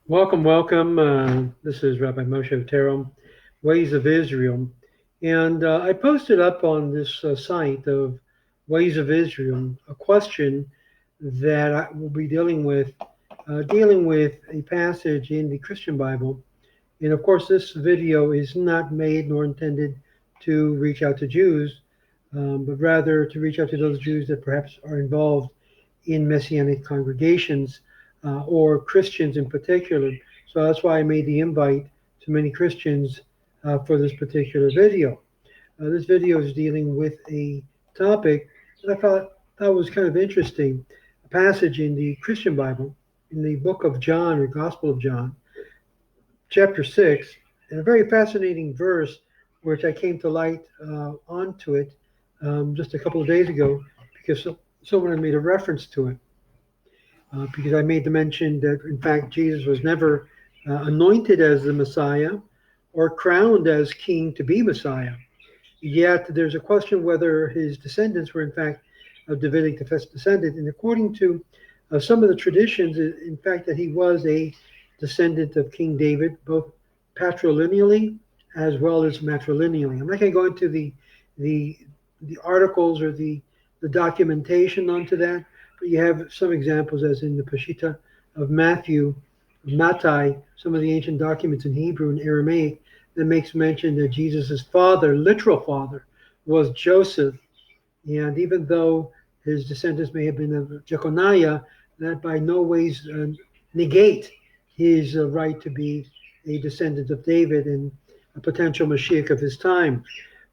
Welcome, welcome. This is Rabbi Moshe Terom, Ways of Israel. And I posted up on this site of Ways of Israel a question that I will be dealing with a passage in the Christian Bible. And of course, this video is not made nor intended to reach out to Jews, but rather to reach out to those Jews that perhaps are involved in Messianic congregations or Christians in particular. So that's why I made the invite to many Christians for this particular video. This video is dealing with a topic that I thought was kind of interesting. A passage in the Christian Bible, in the book of John or Gospel of John, chapter 6, and a very fascinating verse which I came to light onto it just a couple of days ago because someone had made a reference to it. Because I made the mention that, in fact, Jesus was never anointed as the Messiah or crowned as king to be Messiah. Yet there's a question whether his descendants were, in fact, a Davidic descendant. And according to some of the traditions, in fact, that he was a descendant of King David, both patrilineally as well as matrilineally. I'm not going to go into the articles or the documentation onto that, but you have some examples, as in the Peshitta of Mattai, some of the ancient documents in Hebrew and Aramaic that makes mention that Jesus' father, literal father, was Joseph. And even though his descendants may have been of Jeconiah, that by no ways negate his right to be a descendant of David and a potential Mashiach of his time,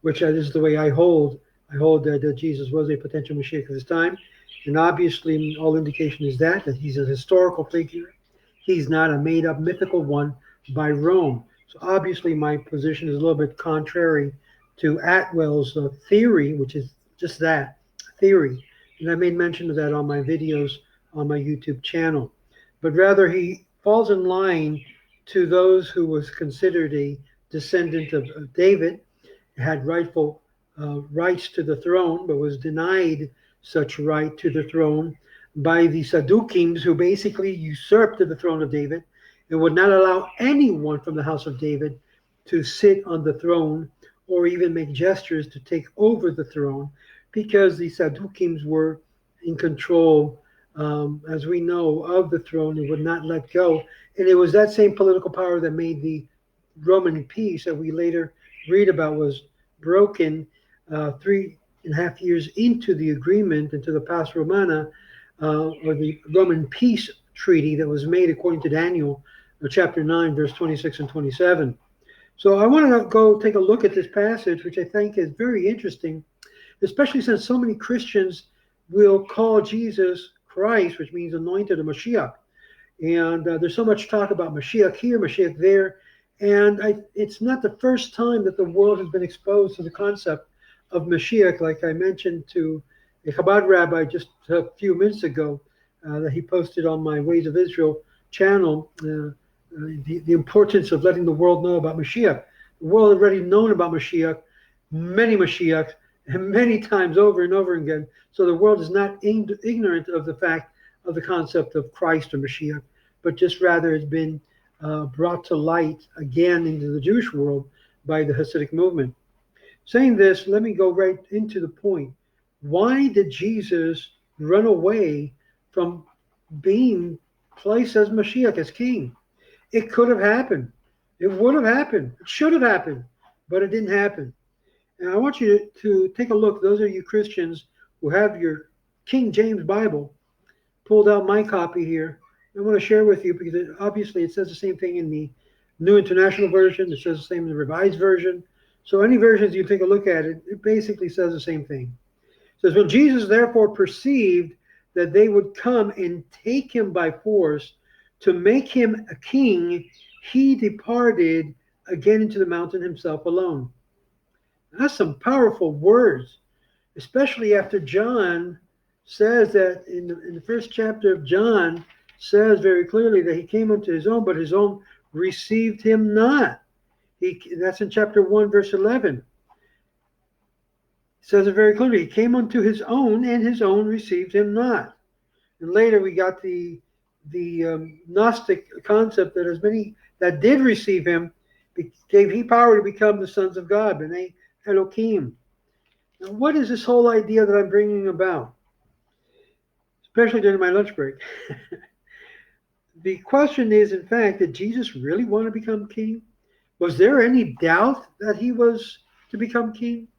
which this is the way I hold. I hold that Jesus was a potential Mashiach of his time. And obviously, all indication is that he's a historical figure. He's not a made-up mythical one by Rome. So obviously, my position is a little bit contrary to Atwell's theory, which is just that, theory. And I made mention of that on my videos on my YouTube channel. But rather, he falls in line to those who was considered a descendant of David, had rightful rights to the throne, but was denied such right to the throne by the Sadducees, who basically usurped the throne of David and would not allow anyone from the house of David to sit on the throne or even make gestures to take over the throne, because the Sadducees were in control, as we know, of the throne and would not let go. And it was that same political power that made the Roman peace that we later read about was broken 3.5 years into the agreement, into the Pax Romana, or the Roman peace treaty that was made according to Daniel, chapter 9, verse 26 and 27. So I want to go take a look at this passage, which I think is very interesting, especially since so many Christians will call Jesus Christ, which means anointed, or Mashiach. And there's so much talk about Mashiach here, Mashiach there. And it's not the first time that the world has been exposed to the concept of Mashiach, like I mentioned to a Chabad rabbi just a few minutes ago, that he posted on my Ways of Israel channel, the importance of letting the world know about Mashiach. The world already known about Mashiach, many Mashiachs, and many times over and over again. So the world is not ignorant of the fact of the concept of Christ or Mashiach, but just rather has been brought to light again into the Jewish world by the Hasidic movement. Saying this, let me go right into the point. Why did Jesus run away from being placed as Mashiach, as king? It could have happened. It would have happened. It should have happened, but it didn't happen. And I want you to take a look. Those of you Christians who have your King James Bible, pulled out my copy here. I want to share with you because obviously it says the same thing in the New International Version. It says the same in the Revised Version. So any versions you take a look at it, it basically says the same thing. It says, when Jesus therefore perceived that they would come and take him by force to make him a king, he departed again into the mountain himself alone. That's some powerful words, especially after John says that in the first chapter of John says very clearly that he came unto his own, but his own received him not. That's in chapter 1, verse 11. It says it very clearly. He came unto his own, and his own received him not. And later we got the Gnostic concept that as many that did receive him gave he power to become the sons of God, B'nai Elohim. Now, what is this whole idea that I'm bringing about, especially during my lunch break? The question is, in fact, did Jesus really want to become king? Was there any doubt that he was to become king?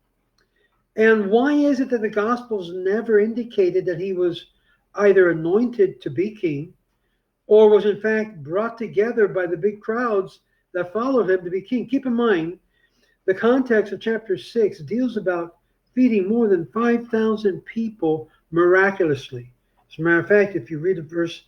And why is it that the Gospels never indicated that he was either anointed to be king or was in fact brought together by the big crowds that followed him to be king? Keep in mind, the context of chapter 6 deals about feeding more than 5,000 people miraculously. As a matter of fact, if you read the verse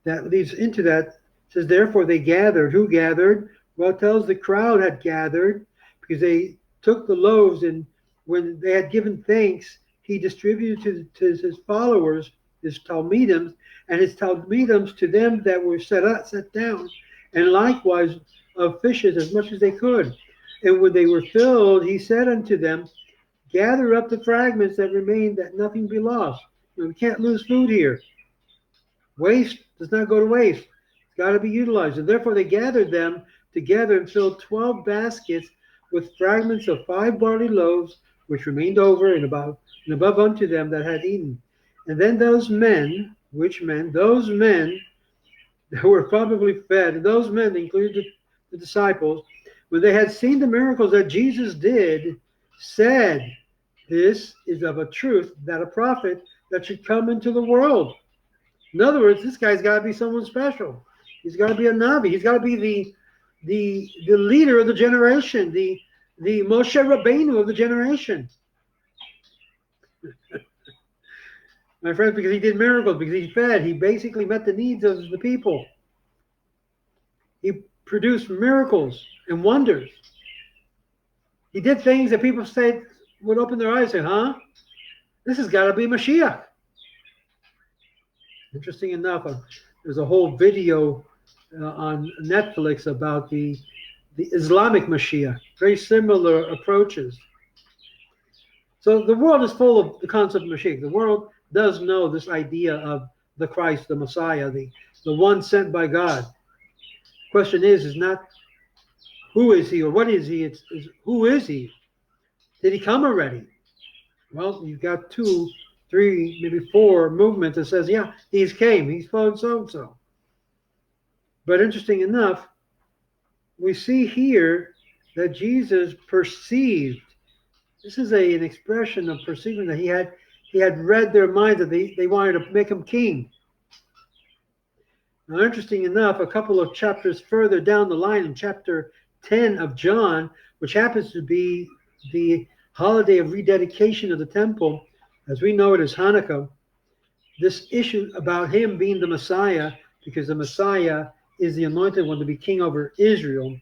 that leads into that, it says, therefore they gathered. Who gathered? Well, it tells the crowd had gathered because they took the loaves, and when they had given thanks, he distributed to his followers, his talmidim, and his talmidim to them that were set down, and likewise of fishes as much as they could. And when they were filled, he said unto them, gather up the fragments that remain, that nothing be lost. We can't lose food here. Waste does not go to waste. It's got to be utilized. And therefore they gathered them together and filled 12 baskets with fragments of 5 barley loaves, which remained over and above unto them that had eaten. And then those men, which men? Those men that were probably fed, and those men included the disciples, when they had seen the miracles that Jesus did, said, this is of a truth that a prophet that should come into the world. In other words, this guy's got to be someone special. He's got to be a Navi. He's got to be the leader of the generation, the Moshe Rabbeinu of the generation. My friends, because he did miracles, because he fed, he basically met the needs of the people. He produced miracles and wonders. He did things that people said would open their eyes and say, huh? This has got to be Mashiach. Interesting enough, there's a whole video on Netflix about the Islamic Messiah. Very similar approaches. So the world is full of the concept of Mashiach. The world does know this idea of the Christ, the Messiah, the one sent by God. The question is not who is he or what is he, it's who is he? Did he come already? Well, you've got 2, 3, maybe 4 movements that says, yeah, he's came, he's followed so-and-so. But interesting enough, we see here that Jesus perceived. This is an expression of perceiving that he had read their minds, that they wanted to make him king. Now, interesting enough, a couple of chapters further down the line, in chapter 10 of John, which happens to be the holiday of rededication of the temple, as we know it as Hanukkah, this issue about him being the Messiah, because the Messiah is the anointed one to be king over Israel,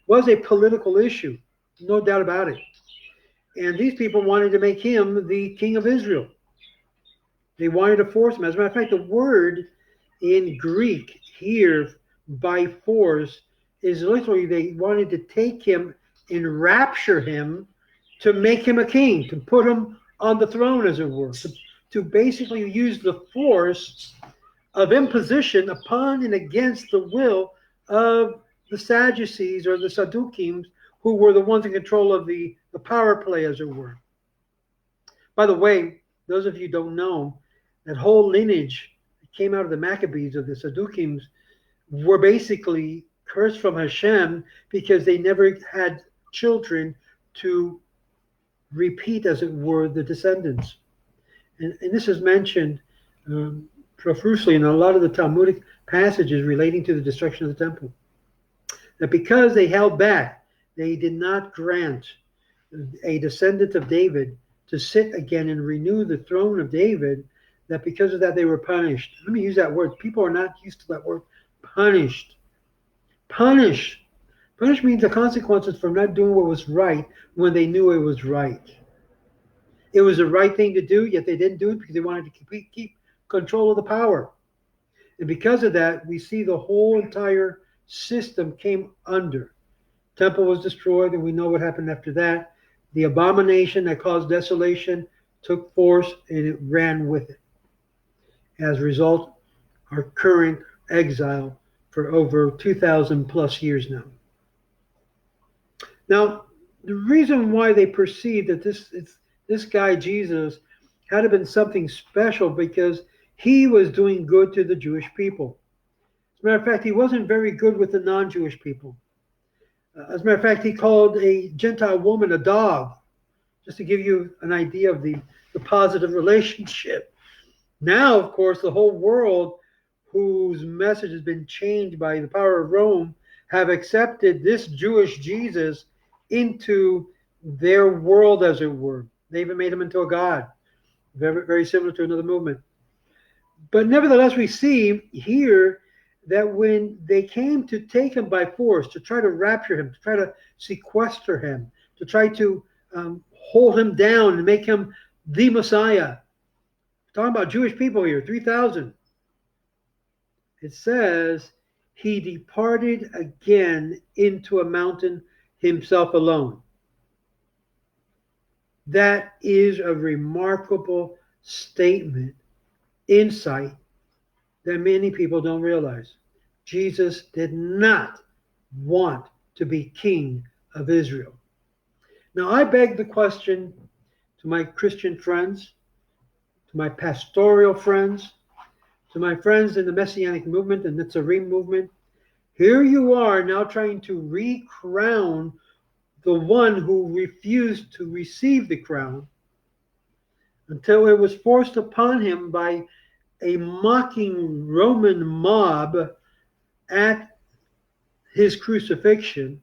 was a political issue, no doubt about it. And these people wanted to make him the king of Israel. They wanted to force him. As a matter of fact, the word in Greek here, by force, is literally they wanted to take him and rapture him to make him a king, to put him on the throne, as it were, to basically use the force of imposition upon and against the will of the Sadducees or the Sadducees, who were the ones in control of the power play, as it were. By the way, those of you who don't know, that whole lineage that came out of the Maccabees, of the Sadducees, were basically cursed from Hashem because they never had children to repeat, as it were, the descendants. And this is mentioned profusely in a lot of the Talmudic passages relating to the destruction of the temple. That because they held back, they did not grant a descendant of David to sit again and renew the throne of David, that because of that they were punished. Let me use that word. People are not used to that word, punished. Punish. Punish means the consequences for not doing what was right when they knew it was right. It was the right thing to do, yet they didn't do it because they wanted to keep control of the power. And because of that, we see the whole entire system came under. Temple was destroyed, and we know what happened after that. The abomination that caused desolation took force, and it ran with it. As a result, our current exile for over 2,000 plus years now. Now, the reason why they perceived that this guy Jesus had to been something special because he was doing good to the Jewish people. As a matter of fact, he wasn't very good with the non-Jewish people. As a matter of fact, he called a Gentile woman a dog, just to give you an idea of the positive relationship. Now, of course, the whole world, whose message has been changed by the power of Rome, have accepted this Jewish Jesus into their world, as it were. They even made him into a god, very, very similar to another movement. But nevertheless, we see here that when they came to take him by force, to try to rapture him, to try to sequester him, to try to hold him down and make him the Messiah, we're talking about Jewish people here, 3,000. It says, he departed again into a mountain himself alone. That is a remarkable statement, insight that many people don't realize. Jesus did not want to be king of Israel. Now, I beg the question to my Christian friends, to my pastoral friends, to my friends in the Messianic Movement and the Nazarene Movement. Here you are now trying to recrown the one who refused to receive the crown until it was forced upon him by a mocking Roman mob at his crucifixion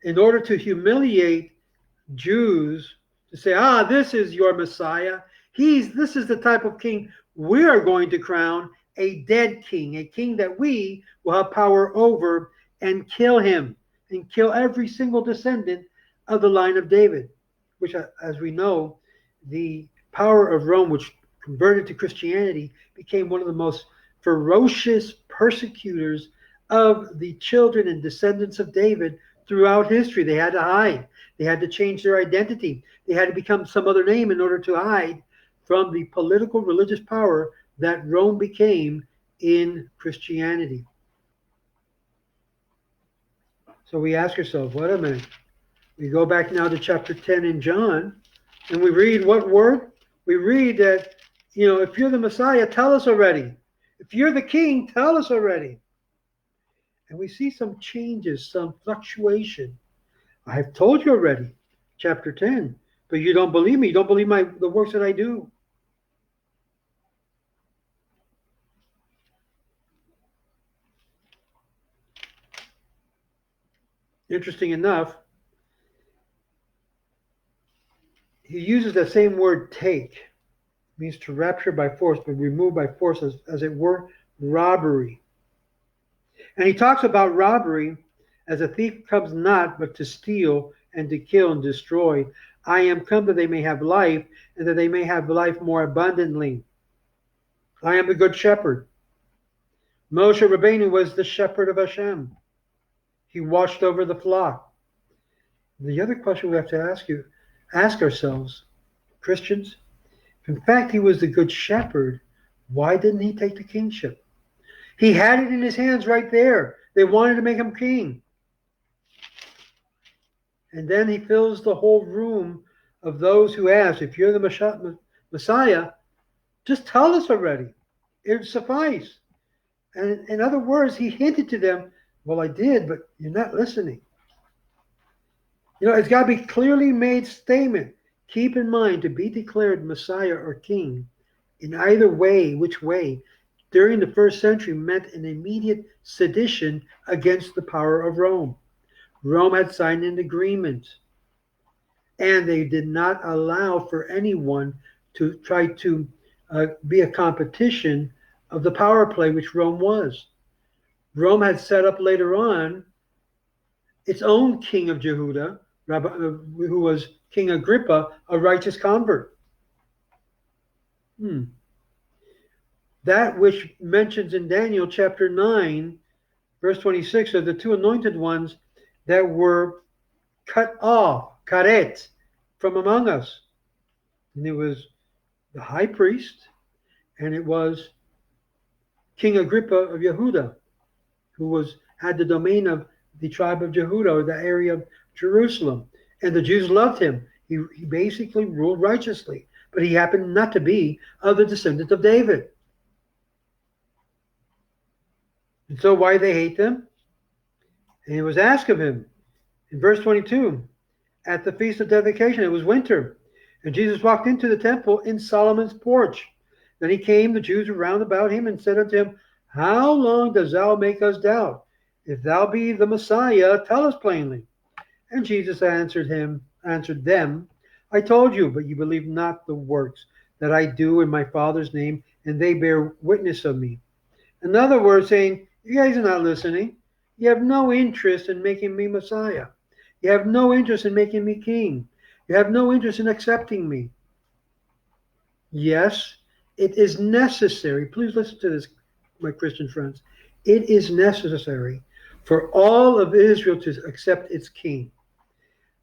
in order to humiliate Jews, to say, this is your Messiah. This is the type of king we are going to crown, a dead king, a king that we will have power over, and kill him and kill every single descendant of the line of David, which, as we know, the power of Rome, which converted to Christianity, became one of the most ferocious persecutors of the children and descendants of David throughout history. They had to hide. They had to change their identity. They had to become some other name in order to hide from the political religious power that Rome became in Christianity. So we ask ourselves, wait a minute. We go back now to chapter 10 in John, and we read what word? We read that, if you're the Messiah, tell us already. If you're the king, tell us already. And we see some changes, some fluctuation. I have told you already, chapter 10, but you don't believe me. You don't believe the works that I do. Interesting enough, he uses that same word, take. It means to rapture by force, but remove by force, as it were, robbery. And he talks about robbery as a thief comes not but to steal and to kill and destroy. I am come that they may have life, and that they may have life more abundantly. I am the good shepherd. Moshe Rabbeinu was the shepherd of Hashem. He watched over the flock. The other question we have to ask ourselves, Christians, if in fact he was the good shepherd, why didn't he take the kingship? He had it in his hands right there. They wanted to make him king. And then he fills the whole room of those who ask, if you're the Messiah, just tell us already. It would suffice. And in other words, he hinted to them, well, I did, but you're not listening. It's got to be clearly made statement. Keep in mind, to be declared Messiah or king, in either way, which way, during the first century meant an immediate sedition against the power of Rome. Rome had signed an agreement, and they did not allow for anyone to try to be a competition of the power play which Rome was. Rome had set up later on its own king of Jehuda, who was King Agrippa, a righteous convert. That which mentions in Daniel chapter 9, verse 26, of the two anointed ones that were cut off, karet, from among us. And it was the high priest, and it was King Agrippa of Yehuda, who had the domain of the tribe of Yehuda, or the area of Jerusalem. And the Jews loved him. He basically ruled righteously, but he happened not to be of the descendant of David. And so why they hate them? And it was asked of him in verse 22, at the Feast of Dedication, it was winter, and Jesus walked into the temple in Solomon's porch. Then he came, the Jews were round about him, and said unto him, How long dost thou make us doubt? If thou be the Messiah, tell us plainly. And Jesus answered them, I told you, but you believe not the works that I do in my Father's name, and they bear witness of me. In other words, saying, you guys are not listening. You have no interest in making me Messiah. You have no interest in making me king. You have no interest in accepting me. Yes, it is necessary. Please listen to this, my Christian friends. It is necessary for all of Israel to accept its king.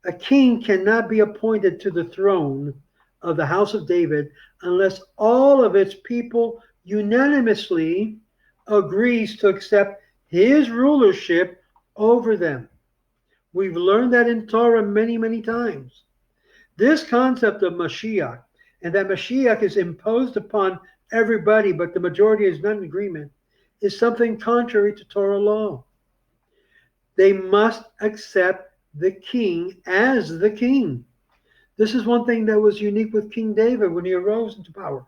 A king cannot be appointed to the throne of the house of David unless all of its people unanimously agrees to accept his rulership over them. We've learned that in Torah many, many times. This concept of Mashiach, and that Mashiach is imposed upon everybody, but the majority is not in agreement, is something contrary to Torah law. They must accept the king as the king. This is one thing that was unique with King David when he arose into power.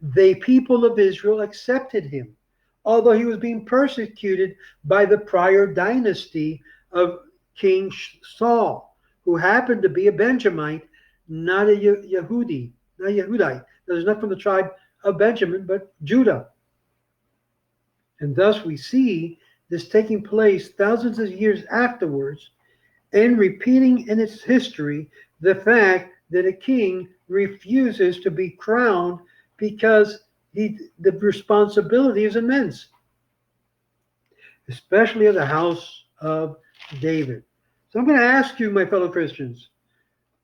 The people of Israel accepted him, although he was being persecuted by the prior dynasty of King Saul, who happened to be a Benjamite, not a Yehudite. That is not from the tribe of Benjamin, but Judah. And thus we see this taking place thousands of years afterwards, and repeating in its history the fact that a king refuses to be crowned because the responsibility is immense, especially of the house of David. So I'm going to ask you, my fellow Christians,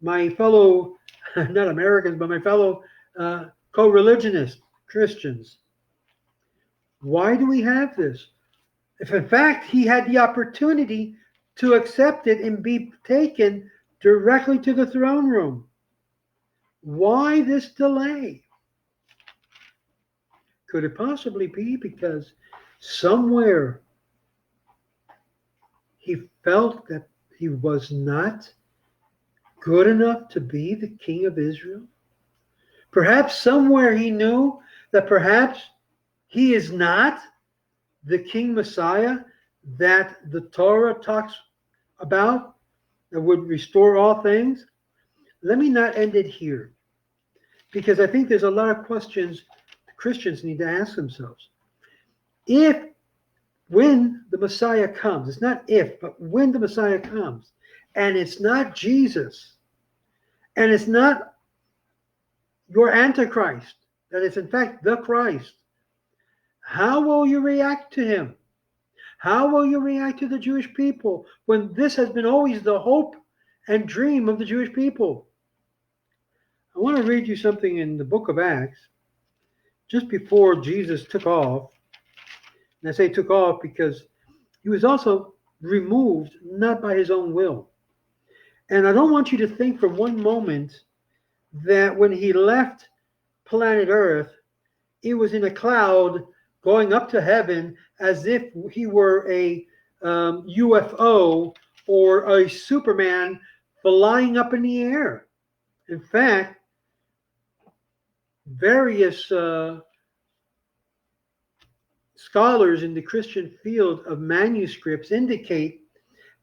my fellow, not Americans, but my fellow co-religionist Christians, why do we have this? If in fact he had the opportunity to accept it and be taken directly to the throne room, why this delay? Could it possibly be because somewhere he felt that he was not good enough to be the king of Israel? Perhaps somewhere he knew that perhaps he is not the King Messiah that the Torah talks about, that would restore all things. Let me not end it here, because I think there's a lot of questions Christians need to ask themselves. When the Messiah comes, it's not if, but when the Messiah comes, and it's not Jesus, and it's not your Antichrist, that it's in fact the Christ, how will you react to him? How will you react to the Jewish people when this has been always the hope and dream of the Jewish people? I want to read you something in the book of Acts, just before Jesus took off. And I say took off because he was also removed, not by his own will. And I don't want you to think for one moment that when he left planet Earth, he was in a cloud going up to heaven as if he were a UFO or a Superman flying up in the air. In fact, various scholars in the Christian field of manuscripts indicate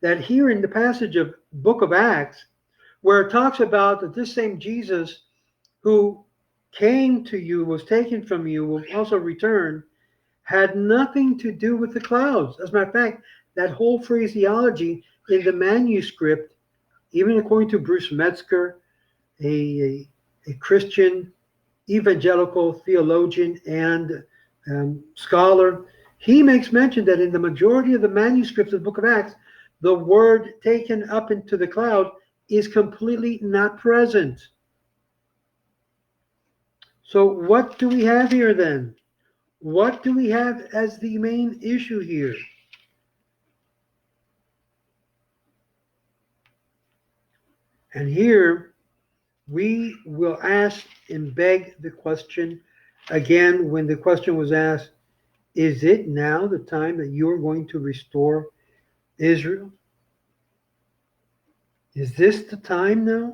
that here in the passage of Book of Acts, where it talks about that this same Jesus who came to you, was taken from you, will also return, had nothing to do with the clouds. As a matter of fact, that whole phraseology in the manuscript, even according to Bruce Metzger, a Christian evangelical theologian and scholar, he makes mention that in the majority of the manuscripts of the Book of Acts, the word taken up into the cloud is completely not present. So what do we have here then? What do we have as the main issue here? And here we will ask and beg the question again when the question was asked, is it now the time that you're going to restore Israel? Is this the time now?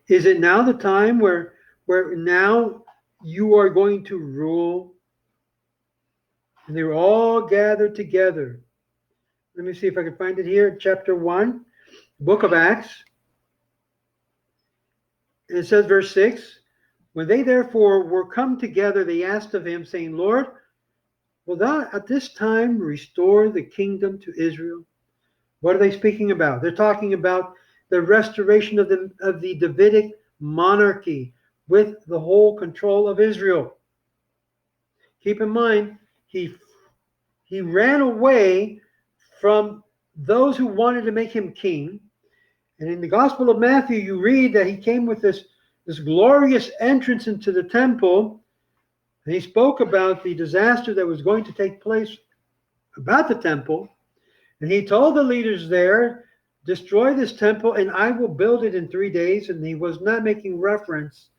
Is it now the time where now you are going to rule? And they were all gathered together. Let me see if I can find it here. Chapter 1, book of Acts. And it says, verse 6, when they therefore were come together, they asked of him, saying, Lord, will thou at this time restore the kingdom to Israel? What are they speaking about? They're talking about the restoration of the Davidic monarchy with the whole control of Israel. Keep in mind, he ran away from those who wanted to make him king. And in the Gospel of Matthew, you read that he came with this glorious entrance into the temple. And he spoke about the disaster that was going to take place about the temple. And he told the leaders there, destroy this temple and I will build it in 3 days. And he was not making reference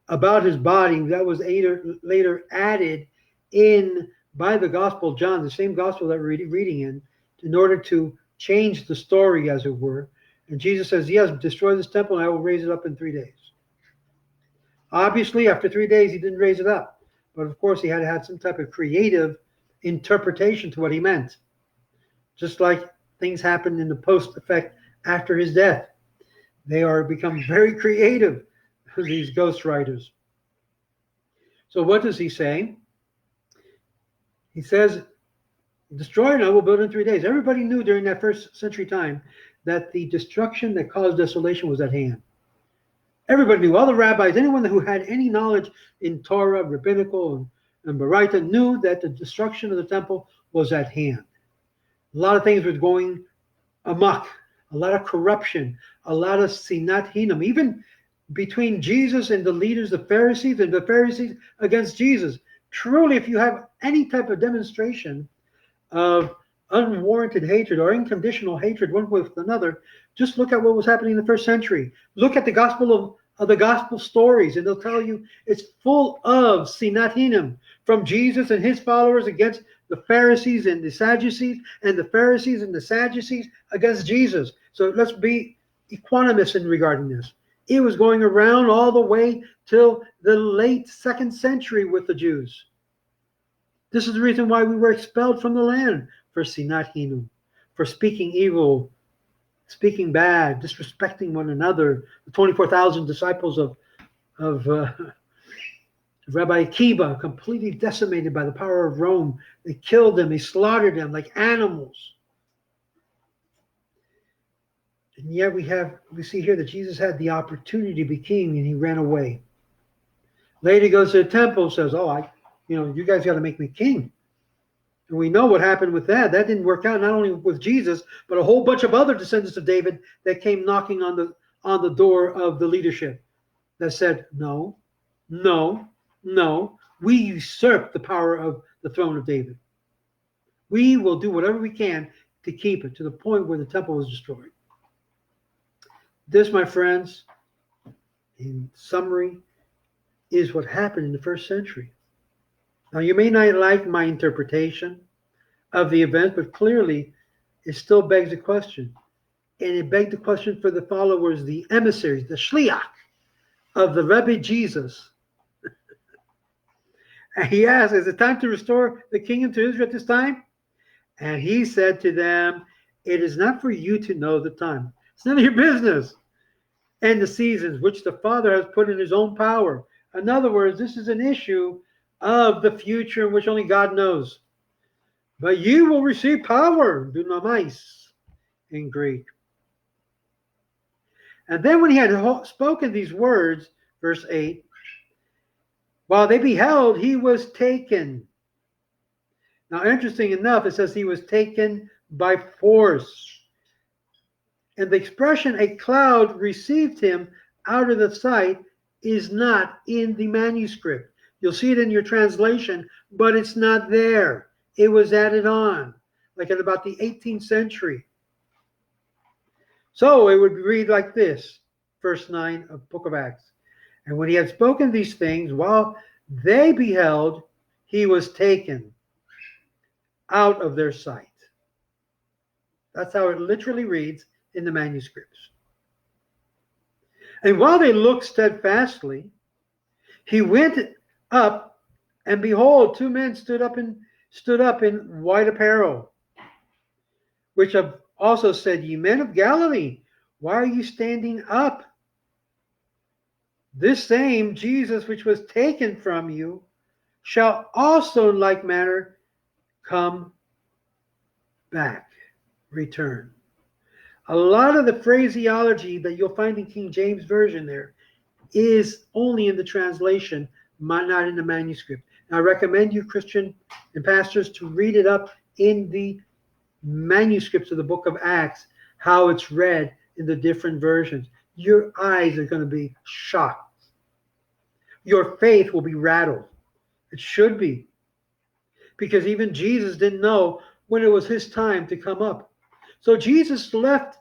about his body. That was later added in by the Gospel of John, the same Gospel that we're reading in order to change the story, as it were. And Jesus says, yes, destroy this temple and I will raise it up in 3 days. Obviously, after 3 days, he didn't raise it up. But of course, he had to have some type of creative interpretation to what he meant. Just like things happened in the post effect after his death. They are become very creative, these ghostwriters. So what does he say? He says, destroy it and I will build it in 3 days. Everybody knew during that first century time that the destruction that caused desolation was at hand. Everybody knew, all the rabbis, anyone who had any knowledge in Torah, rabbinical, and Baraita knew that the destruction of the temple was at hand. A lot of things were going amok, a lot of corruption, a lot of sinat hinam, even between Jesus and the leaders, the Pharisees, and the Pharisees against Jesus. Truly, if you have any type of demonstration of unwarranted hatred or unconditional hatred one with another, just look at what was happening in the first century. Look at the gospel of the gospel stories, and they'll tell you it's full of sinat hinam from Jesus and his followers against the Pharisees and the Sadducees, and the Pharisees and the Sadducees against Jesus. So let's be equanimous in regarding this. It was going around all the way till the late 2nd century with the Jews. This is the reason why we were expelled from the land, for sinat hinam, for speaking evil, speaking bad, disrespecting one another. The 24,000 disciples of Rabbi Akiba, completely decimated by the power of Rome. They killed them, they slaughtered them like animals. And yet we see here that Jesus had the opportunity to be king and he ran away. Later he goes to the temple and says, you guys got to make me king. And we know what happened with that. That didn't work out, not only with Jesus, but a whole bunch of other descendants of David that came knocking on the door of the leadership that said, no, we usurp the power of the throne of David. We will do whatever we can to keep it, to the point where the temple was destroyed. This, my friends, in summary, is what happened in the first century. Now, you may not like my interpretation of the event, but clearly it still begs a question. And it begged the question for the followers, the emissaries, the shliach of the Rebbe Jesus. And he asked, is it time to restore the kingdom to Israel at this time? And he said to them, it is not for you to know the time. It's none of your business. And the seasons which the Father has put in his own power. In other words, this is an issue of the future in which only God knows. But you will receive power, dunamais, in Greek. And then when he had spoken these words, verse 8, while they beheld, he was taken. Now, interesting enough, it says he was taken by force. And the expression, a cloud received him out of the sight, is not in the manuscript. You'll see it in your translation, but it's not there. It was added on, like in about the 18th century. So it would read like this, verse 9 of Book of Acts. And when he had spoken these things, while they beheld, he was taken out of their sight. That's how it literally reads in the manuscripts. And while they looked steadfastly, he went up, and behold, two men stood up in white apparel, which have also said, Ye men of Galilee, why are you standing up? This same Jesus which was taken from you shall also in like manner come back, return. A lot of the phraseology that you'll find in King James Version there is only in the translation, not in the manuscript. Now, I recommend you, Christian and pastors, to read it up in the manuscripts of the book of Acts, how it's read in the different versions. Your eyes are going to be shocked. Your faith will be rattled. It should be. Because even Jesus didn't know when it was his time to come up. So Jesus left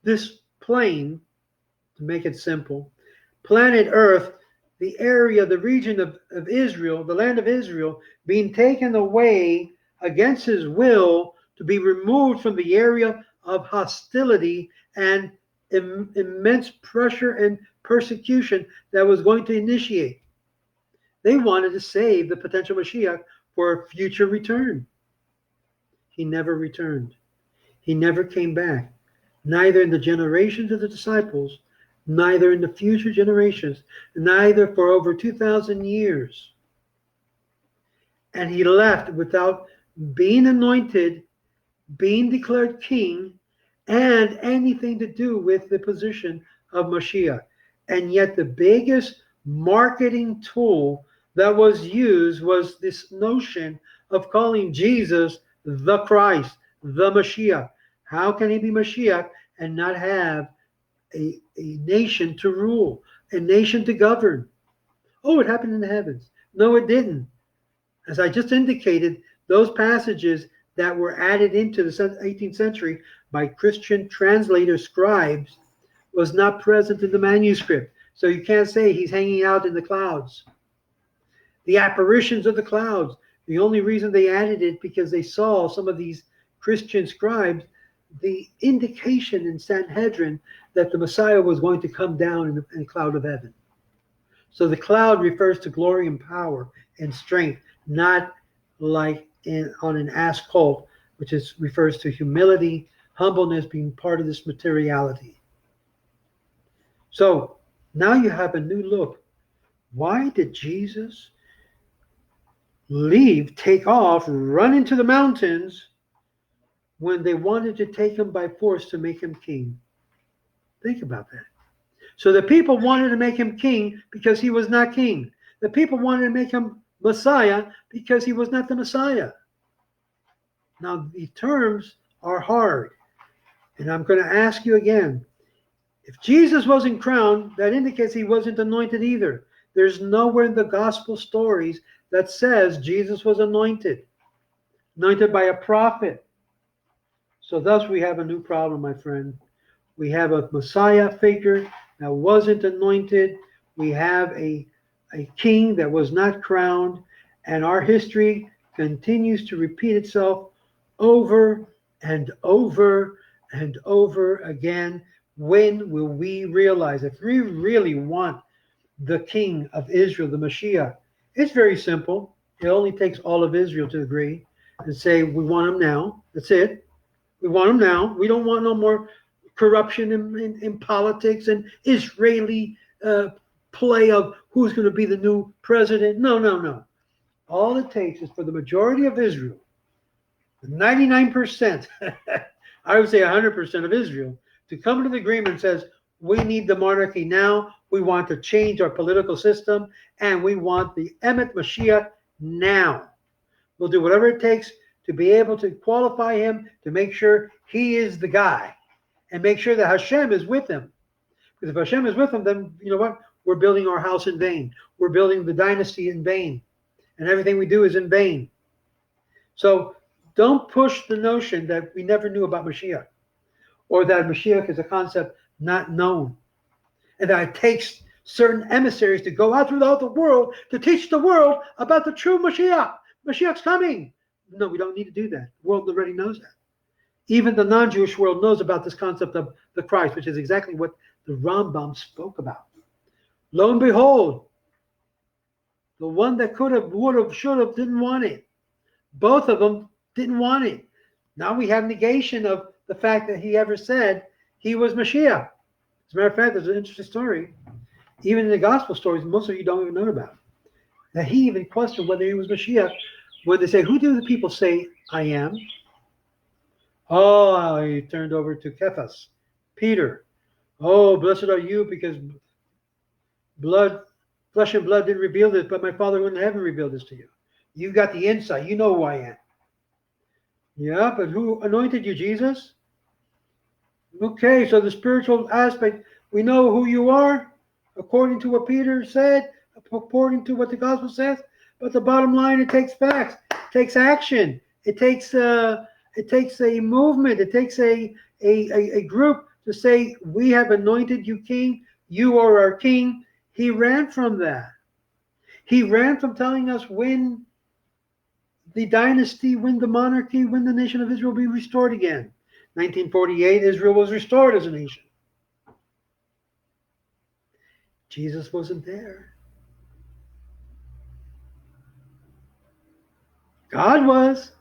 this plane, to make it simple, planet Earth, the area, the region of Israel, the land of Israel, being taken away against his will to be removed from the area of hostility and immense pressure and persecution that was going to initiate. They wanted to save the potential Mashiach for a future return. He never returned. He never came back, neither in the generations of the disciples, neither in the future generations, neither for over 2,000 years. And he left without being anointed, being declared king, and anything to do with the position of Mashiach. And yet the biggest marketing tool that was used was this notion of calling Jesus the Christ, the Mashiach. How can he be Mashiach and not have a nation to rule, a nation to govern? Oh, it happened in the heavens. No, it didn't. As I just indicated, those passages that were added into the 18th century by Christian translator scribes was not present in the manuscript. So you can't say he's hanging out in the clouds. The apparitions of the clouds, the only reason they added it because they saw some of these Christian scribes, the indication in Sanhedrin that the Messiah was going to come down in a cloud of heaven. So the cloud refers to glory and power and strength, not like on an ass cult, which refers to humility, humbleness, being part of this materiality. So now you have a new look. Why did Jesus leave, take off, run into the mountains when they wanted to take him by force to make him king? Think about that. So the people wanted to make him king because he was not king. The people wanted to make him Messiah because he was not the Messiah. Now, the terms are hard. And I'm going to ask you again. If Jesus wasn't crowned, that indicates he wasn't anointed either. There's nowhere in the gospel stories that says Jesus was anointed by a prophet. So thus we have a new problem, my friend. We have a Messiah figure that wasn't anointed. We have a king that was not crowned. And our history continues to repeat itself over and over and over again. When will we realize, if we really want the king of Israel, the Mashiach, it's very simple. It only takes all of Israel to agree and say, we want him now. That's it. We want him now. We don't want no more corruption in politics and Israeli play of who's going to be the new president. No. All it takes is for the majority of Israel, 99%, I would say 100% of Israel, to come to the agreement and says, we need the monarchy now, we want to change our political system, and we want the Emet Mashiach now. We'll do whatever it takes to be able to qualify him, to make sure he is the guy, and make sure that Hashem is with him. Because if Hashem is with him, then you know what? we're building our house in vain. We're building the dynasty in vain. And everything we do is in vain. So don't push the notion that we never knew about Mashiach, or that Mashiach is a concept not known, and that it takes certain emissaries to go out throughout the world to teach the world about the true Mashiach. Mashiach's coming. No, we don't need to do that. The world already knows that. Even the non-Jewish world knows about this concept of the Christ, which is exactly what the Rambam spoke about. Lo and behold, the one that could have, would have, should have, didn't want it. Both of them didn't want it. Now we have negation of the fact that he ever said he was Mashiach. As a matter of fact, there's an interesting story, even in the gospel stories, most of you don't even know about, that he even questioned whether he was Mashiach. When they say, who do the people say I am? Oh, he turned over to Cephas, Peter. Oh, blessed are you, because flesh and blood didn't reveal this, but my Father in heaven revealed this to you. You got the insight. You know who I am. Yeah, but who anointed you, Jesus? Okay, so the spiritual aspect, we know who you are, according to what Peter said, according to what the gospel says. But the bottom line, it takes facts, it takes action, it takes a movement, it takes a group to say, we have anointed you king, you are our king. He ran from that. He ran from telling us when the dynasty, when the monarchy, when the nation of Israel will be restored again. 1948, Israel was restored as a nation. Jesus wasn't there. God was,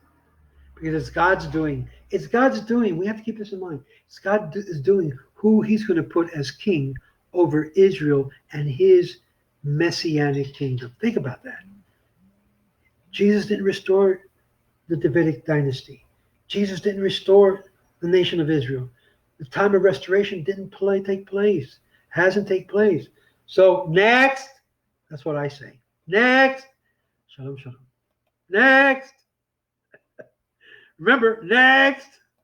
because it's God's doing. It's God's doing. We have to keep this in mind. It's God is doing who he's going to put as king over Israel and his messianic kingdom. Think about that. Jesus didn't restore the Davidic dynasty. Jesus didn't restore the nation of Israel. The time of restoration didn't take place. Hasn't taken place. So next, that's what I say. Next. Shalom, shalom. Next. Remember, next.